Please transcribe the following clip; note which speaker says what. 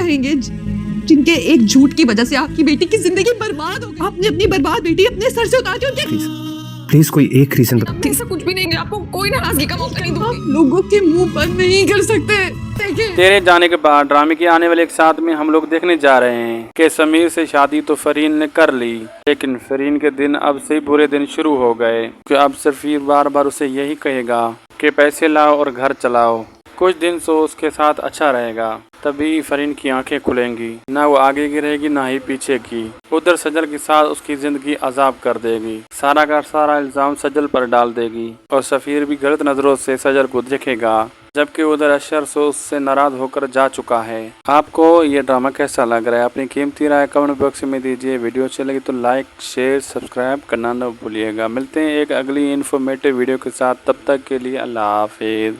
Speaker 1: चाहेंगे जिनके एक झूठ की वजह से आपकी बेटी की जिंदगी बर्बाद हो गई। आपने अपनी बर्बाद बेटी अपने सर से उतार के उनके
Speaker 2: प्लीज कोई एक रीजन बता।
Speaker 1: ऐसा कुछ भी नहीं, आपको कोई नाराजगी का मौका नहीं दूंगी। आप लोगों के मुंह बंद नहीं कर सकते।
Speaker 3: तेरे जाने के बाद ड्रामे के आने वाले एक साथ में हम लोग देखने जा रहे हैं कि समीर से शादी तो फरीन ने कर ली, लेकिन फरीन के दिन अब से बुरे दिन शुरू हो गए कि अब सफीर बार बार उसे यही कहेगा कि पैसे लाओ और घर चलाओ। कुछ दिन तो उसके साथ अच्छा रहेगा, तभी फरीन की आंखें खुलेंगी, ना वो आगे की रहेगी ना ही पीछे की। उधर सजल के साथ उसकी जिंदगी अजाब कर देगी, सारा का सारा इल्जाम सजल पर डाल देगी और सफीर भी गलत नजरों से सजल को देखेगा, जबकि उधर अशर सो उससे नाराज होकर जा चुका है। आपको ये ड्रामा कैसा लग रहा है? अपनी कीमती राय कमेंट बॉक्स में दीजिए। वीडियो अच्छी लगी तो लाइक शेयर सब्सक्राइब करना न भूलिएगा। मिलते हैं एक अगली इन्फॉर्मेटिव वीडियो के साथ, तब तक के लिए अल्लाह हाफिज।